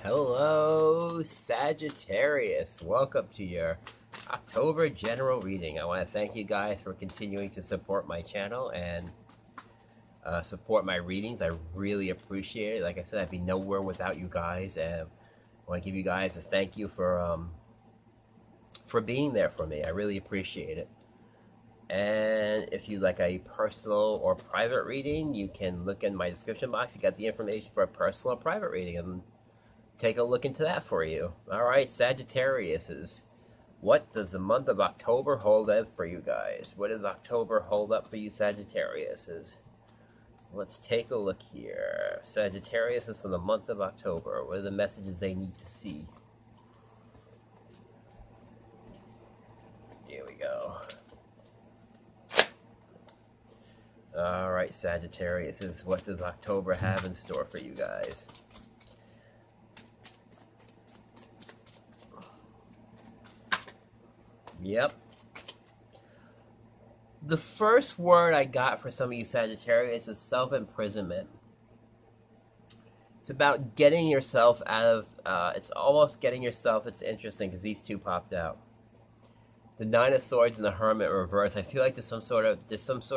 Hello, Sagittarius. Welcome to your October general reading. I want to thank you guys for continuing to support my channel and support my readings. I really appreciate it. Like I said, I'd be nowhere without you guys, and I want to give you guys a thank you for being there for me. I really appreciate it. And if you like a personal or private reading, you can look in my description box. You got the information for a personal or private reading, and take a look into that for you. All right, Sagittarius, what does the month of October hold up for you guys? What does October hold up for you, Sagittarius? Let's take a look here. Sagittarius is for the month of October. What are the messages they need to see? Here we go. All right, Sagittarius, what does October have in store for you guys? Yep. The first word I got for some of you Sagittarius is self-imprisonment. It's about getting yourself out of, it's almost getting yourself, it's interesting because these two popped out. The Nine of Swords and the Hermit reverse. I feel like there's some sort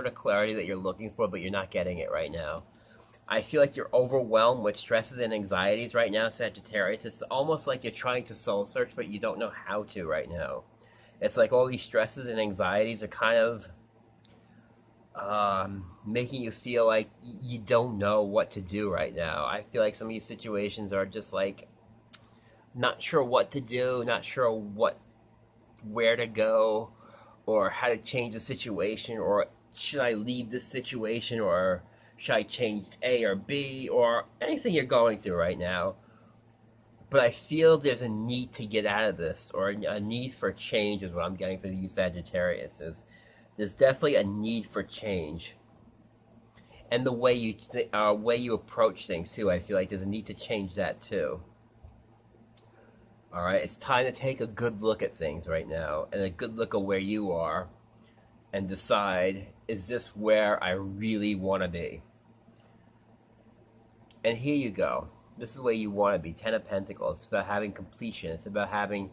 of clarity that you're looking for, but you're not getting it right now. I feel like you're overwhelmed with stresses and anxieties right now, Sagittarius. It's almost like you're trying to soul search, but you don't know how to right now. It's like all these stresses and anxieties are kind of making you feel like you don't know what to do right now. I feel like some of these situations are just like not sure what to do, not sure where to go, or how to change the situation, or should I leave this situation, or should I change A or B, or anything you're going through right now. But I feel there's a need to get out of this, or a need for change is what I'm getting for you Sagittarius. There's definitely a need for change. And the way you approach things too, I feel like there's a need to change that too. Alright, it's time to take a good look at things right now, and a good look at where you are, and decide, is this where I really want to be? And here you go. This is where you want to be. Ten of Pentacles. It's about having completion. It's about having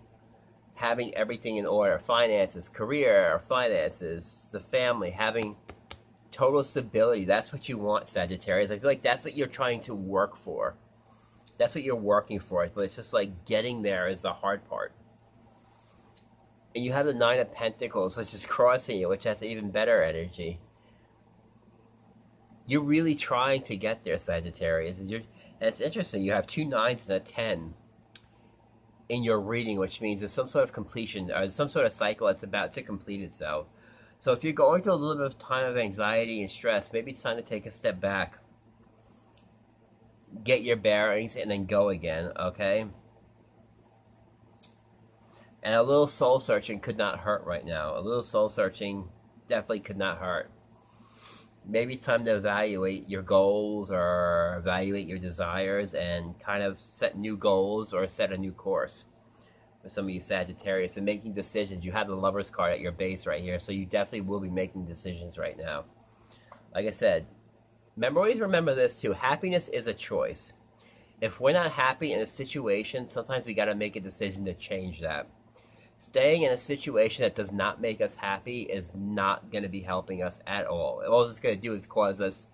everything in order. Finances, career, finances, the family, having total stability. That's what you want, Sagittarius. I feel like that's what you're trying to work for. That's what you're working for. But it's just like getting there is the hard part. And you have the Nine of Pentacles, which is crossing you, which has even better energy. You're really trying to get there, Sagittarius. And it's interesting, you have two nines and a 10 in your reading, which means there's some sort of completion, or some sort of cycle that's about to complete itself. So if you're going through a little bit of time of anxiety and stress, maybe it's time to take a step back, get your bearings, and then go again, okay? And a little soul searching could not hurt right now. A little soul searching definitely could not hurt. Maybe it's time to evaluate your goals or evaluate your desires and kind of set new goals or set a new course. For some of you Sagittarius, and making decisions. You have the Lover's card at your base right here, so you definitely will be making decisions right now. Like I said, always remember this too. Happiness is a choice. If we're not happy in a situation, sometimes we got to make a decision to change that. Staying in a situation that does not make us happy is not going to be helping us at all. All it's going to do is cause us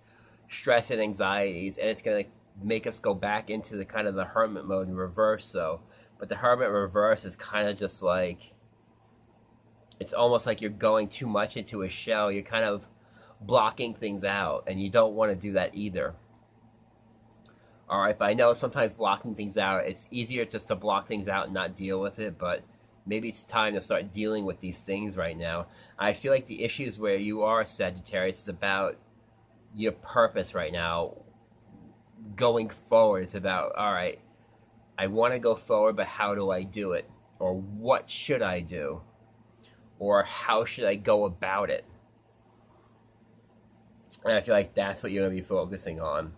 stress and anxieties, and it's going to make us go back into the kind of the hermit mode in reverse, though. But the hermit reverse is kind of just like, it's almost like you're going too much into a shell. You're kind of blocking things out, and you don't want to do that either. Alright, but I know sometimes blocking things out, it's easier just to block things out and not deal with it, but maybe it's time to start dealing with these things right now. I feel like the issues where you are, Sagittarius, is about your purpose right now. Going forward, it's about, alright, I want to go forward, but how do I do it? Or what should I do? Or how should I go about it? And I feel like that's what you're going to be focusing on.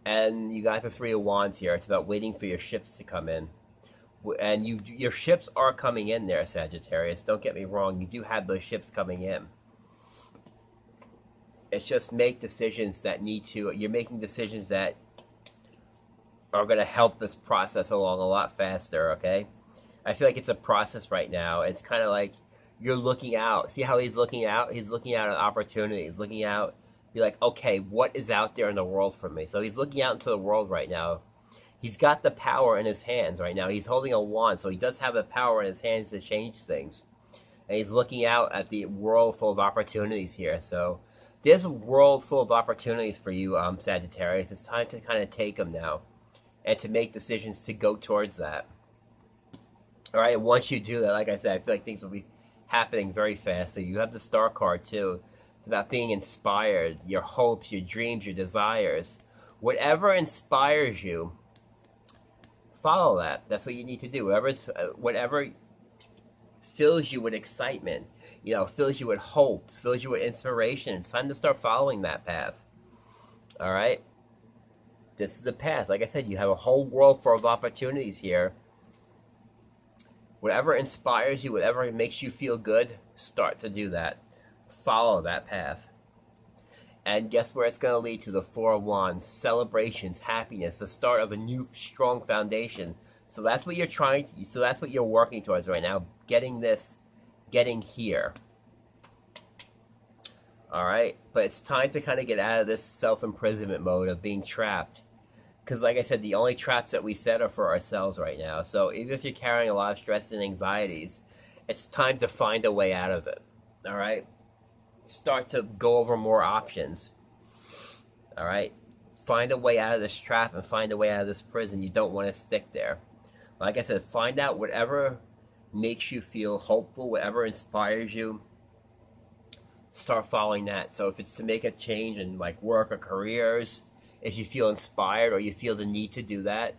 And you got the Three of Wands here. It's about waiting for your ships to come in. And your ships are coming in there, Sagittarius. Don't get me wrong. You do have those ships coming in. It's just make decisions that need to... You're making decisions that are going to help this process along a lot faster, okay? I feel like it's a process right now. It's kind of like you're looking out. See how he's looking out? He's looking out at opportunities, looking out, be like, okay, what is out there in the world for me? So he's looking out into the world right now. He's got the power in his hands right now. He's holding a wand, so he does have the power in his hands to change things. And he's looking out at the world full of opportunities here. So there's a world full of opportunities for you, Sagittarius. It's time to kind of take them now and to make decisions to go towards that. All right, once you do that, like I said, I feel like things will be happening very fast. So you have the Star card too. It's about being inspired, your hopes, your dreams, your desires. Whatever inspires you, follow that. That's what you need to do. Whatever fills you with excitement, fills you with hope, fills you with inspiration. It's time to start following that path. All right? This is the path. Like I said, you have a whole world full of opportunities here. Whatever inspires you, whatever makes you feel good, start to do that. Follow that path. And guess where it's going to lead to? The Four of Wands, celebrations, happiness, the start of a new strong foundation. So that's what that's what you're working towards right now, getting here. All right? But it's time to kind of get out of this self-imprisonment mode of being trapped. Because like I said, the only traps that we set are for ourselves right now. So even if you're carrying a lot of stress and anxieties, it's time to find a way out of it. All right? Start to go over more options. All right? Find a way out of this trap and find a way out of this prison. You don't want to stick there. Like I said, find out whatever makes you feel hopeful, whatever inspires you. Start following that. So if it's to make a change in like work or careers, if you feel inspired or you feel the need to do that,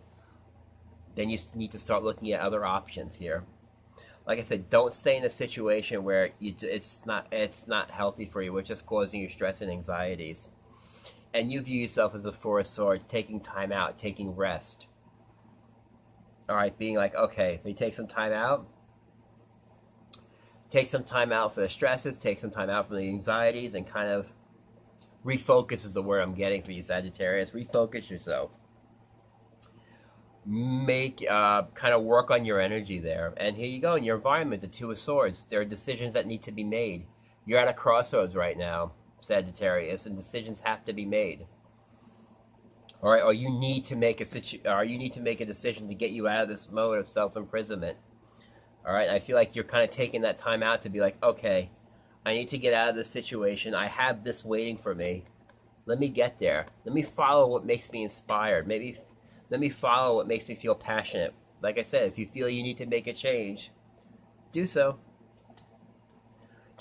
then you need to start looking at other options here. Like I said, don't stay in a situation where it's not healthy for you, which is causing you stress and anxieties. And you view yourself as a Four of Swords, taking time out, taking rest. All right, being like, okay, let me take some time out. Take some time out for the stresses, take some time out from the anxieties, and kind of refocus is the word I'm getting for you, Sagittarius. Refocus yourself. Kind of work on your energy there. And here you go, in your environment, the Two of Swords. There are decisions that need to be made. You're at a crossroads right now, Sagittarius, and decisions have to be made. All right, or you need to make a decision to get you out of this mode of self-imprisonment. All right, I feel like you're kind of taking that time out to be like, okay, I need to get out of this situation. I have this waiting for me. Let me get there. Let me follow what makes me inspired. Let me follow what makes me feel passionate. Like I said, if you feel you need to make a change, do so.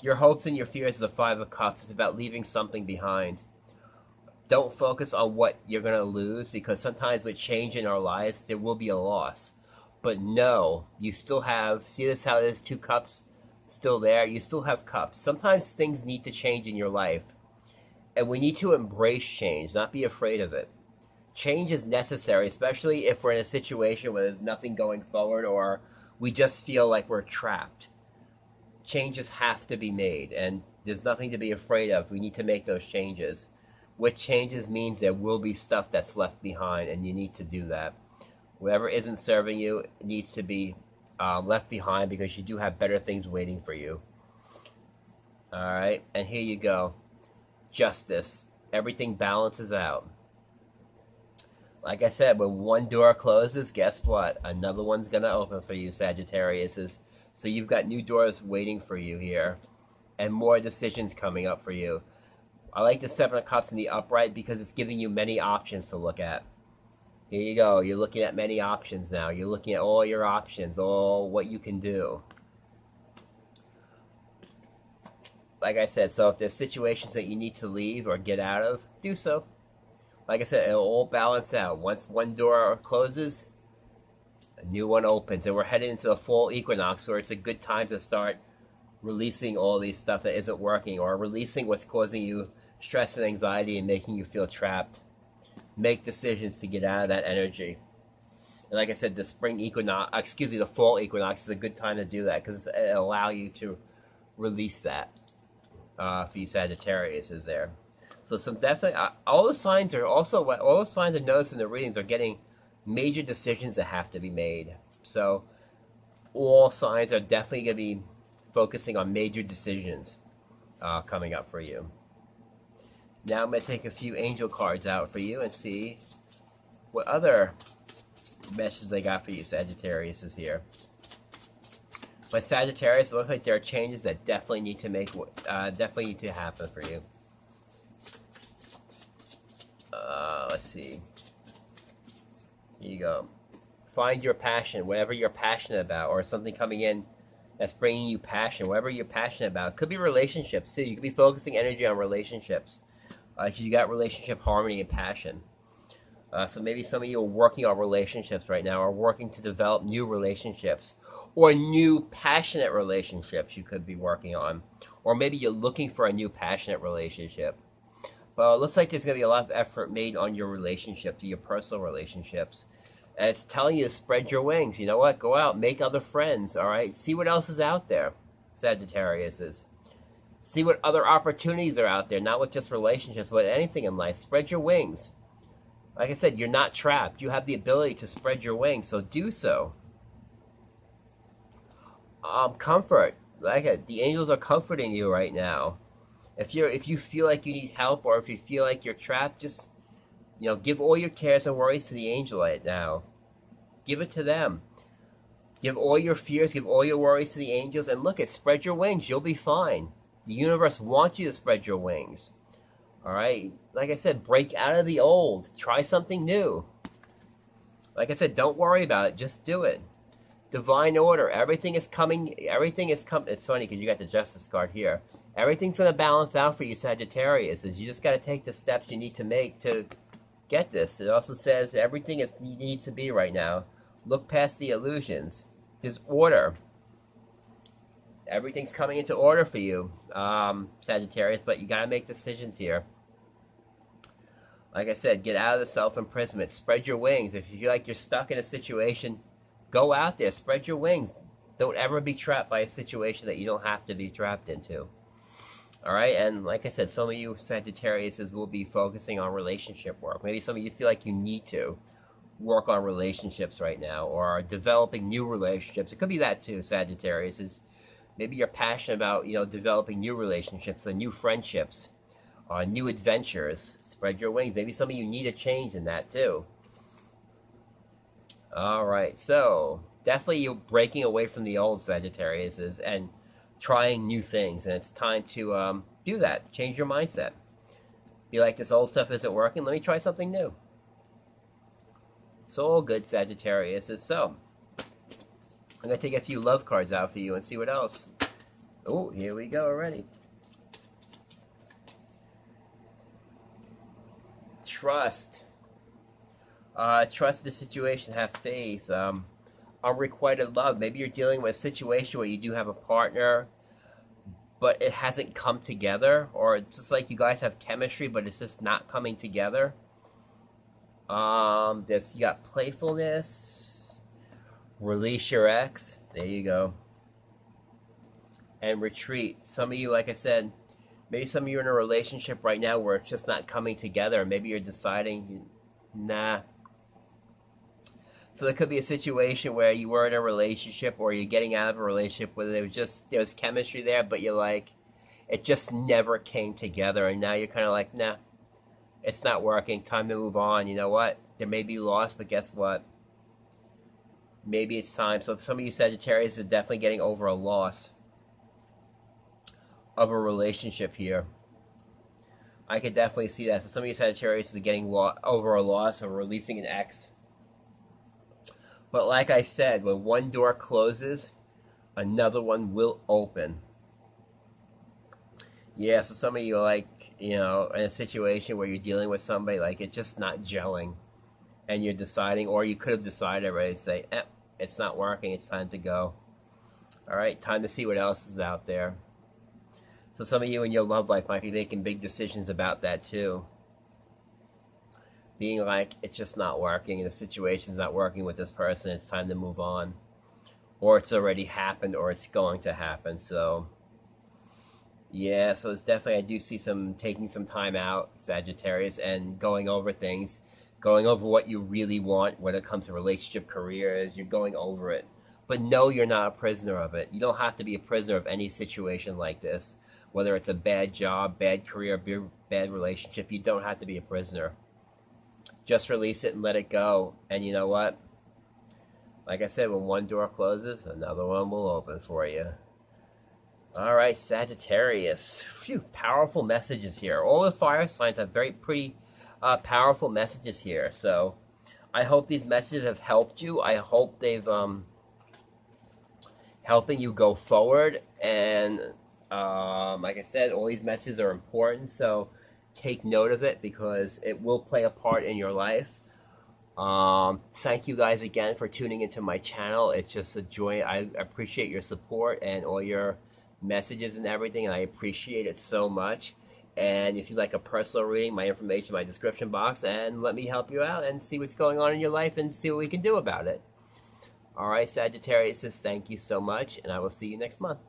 Your hopes and your fears is the Five of Cups. It's about leaving something behind. Don't focus on what you're going to lose, because sometimes with change in our lives, there will be a loss. But no, you still have, see this how there's two cups still there? You still have cups. Sometimes things need to change in your life. And we need to embrace change, not be afraid of it. Change is necessary, especially if we're in a situation where there's nothing going forward or we just feel like we're trapped. Changes have to be made, and there's nothing to be afraid of. We need to make those changes. With changes means there will be stuff that's left behind, and you need to do that. Whatever isn't serving you needs to be left behind, because you do have better things waiting for you. All right, and here you go. Justice. Everything balances out. Like I said, when one door closes, guess what? Another one's going to open for you, Sagittarius. So you've got new doors waiting for you here, and more decisions coming up for you. I like the Seven of Cups in the upright because it's giving you many options to look at. Here you go. You're looking at many options now. You're looking at all your options, all what you can do. Like I said, so if there's situations that you need to leave or get out of, do so. Like I said, it'll all balance out. Once one door closes, a new one opens. And we're heading into the fall equinox, where it's a good time to start releasing all these stuff that isn't working, or releasing what's causing you stress and anxiety and making you feel trapped. Make decisions to get out of that energy. And like I said, the the fall equinox is a good time to do that, because it'll allow you to release that. For you Sagittarius is there. So some definitely all the signs are noticed in the readings are getting major decisions that have to be made. So all signs are definitely going to be focusing on major decisions coming up for you. Now I'm going to take a few angel cards out for you and see what other messages they got for you, Sagittarius, is here. But Sagittarius, it looks like there are changes that definitely need to happen for you. Let's see. Here you go. Find your passion, whatever you're passionate about, or something coming in that's bringing you passion, whatever you're passionate about. Could be relationships too. You could be focusing energy on relationships. If you got relationship harmony and passion. So maybe some of you are working on relationships right now, or working to develop new relationships, or new passionate relationships you could be working on. Or maybe you're looking for a new passionate relationship. Well, it looks like there's going to be a lot of effort made on your relationships, your personal relationships. And it's telling you to spread your wings. You know what? Go out, make other friends, all right? See what else is out there, Sagittarius is. See what other opportunities are out there, not with just relationships, but anything in life. Spread your wings. Like I said, you're not trapped. You have the ability to spread your wings, so do so. Comfort. The angels are comforting you right now. If you feel like you need help, or if you feel like you're trapped, just give all your cares and worries to the angel right now. Give it to them. Give all your fears, give all your worries to the angels, and spread your wings. You'll be fine. The universe wants you to spread your wings. All right? Like I said, break out of the old. Try something new. Like I said, don't worry about it. Just do it. Divine order. Everything is coming. It's funny because you got the Justice card here. Everything's going to balance out for you, Sagittarius. You just got to take the steps you need to make to get this. It also says everything needs to be right now. Look past the illusions. There's order. Everything's coming into order for you, Sagittarius, but you got to make decisions here. Like I said, get out of the self-imprisonment. Spread your wings. If you feel like you're stuck in a situation, go out there. Spread your wings. Don't ever be trapped by a situation that you don't have to be trapped into. All right? And like I said, some of you Sagittariuses will be focusing on relationship work. Maybe some of you feel like you need to work on relationships right now, or developing new relationships. It could be that too, Sagittarius. Maybe you're passionate about, developing new relationships, new friendships, new adventures. Spread your wings. Maybe some of you need a change in that too. All right, so definitely you're breaking away from the old, Sagittarius, and trying new things, and it's time to do that. Change your mindset. Be like, this old stuff isn't working. Let me try something new. It's all good, Sagittarius. So I'm going to take a few love cards out for you and see what else. Oh, here we go already. Trust. Trust the situation. Have faith. Unrequited love. Maybe you're dealing with a situation where you do have a partner, but it hasn't come together. Or it's just like you guys have chemistry, but it's just not coming together. You got playfulness. Release your ex. There you go. And retreat. Some of you, like I said, maybe some of you are in a relationship right now where it's just not coming together. Maybe you're deciding, nah. So there could be a situation where you were in a relationship, or you're getting out of a relationship where there was chemistry there, but you're like, it just never came together. And now you're kind of like, nah, it's not working. Time to move on. You know what? There may be loss, but guess what? Maybe it's time. So some of you Sagittarius are definitely getting over a loss of a relationship here. I could definitely see that. So some of you Sagittarius are getting over a loss of releasing an ex. But like I said, when one door closes, another one will open. Yeah, so some of you are like, in a situation where you're dealing with somebody, like it's just not gelling. And you're deciding, or you could have decided already to say, it's not working, it's time to go. All right, time to see what else is out there. So some of you in your love life might be making big decisions about that too. Being like, it's just not working, and the situation's not working with this person, it's time to move on. Or it's already happened, or it's going to happen. So, yeah, so it's definitely, I do see taking some time out, Sagittarius, and going over things. going over what you really want when it comes to relationship, careers. You're going over it. But no, you're not a prisoner of it. You don't have to be a prisoner of any situation like this. Whether it's a bad job, bad career, bad relationship, you don't have to be a prisoner. Just release it and let it go. And you know what? Like I said, when one door closes, another one will open for you. All right, Sagittarius. Phew, powerful messages here. All the fire signs have pretty powerful messages here. So I hope these messages have helped you. I hope they've helping you go forward. And like I said, all these messages are important. So take note of it because it will play a part in your life. Thank you guys again for tuning into my channel. It's just a joy. I appreciate your support and all your messages and everything, and I appreciate it so much. And if you'd like a personal reading, my information in my description box, and let me help you out and see what's going on in your life and see what we can do about it. Alright, Sagittarius, thank you so much, and I will see you next month.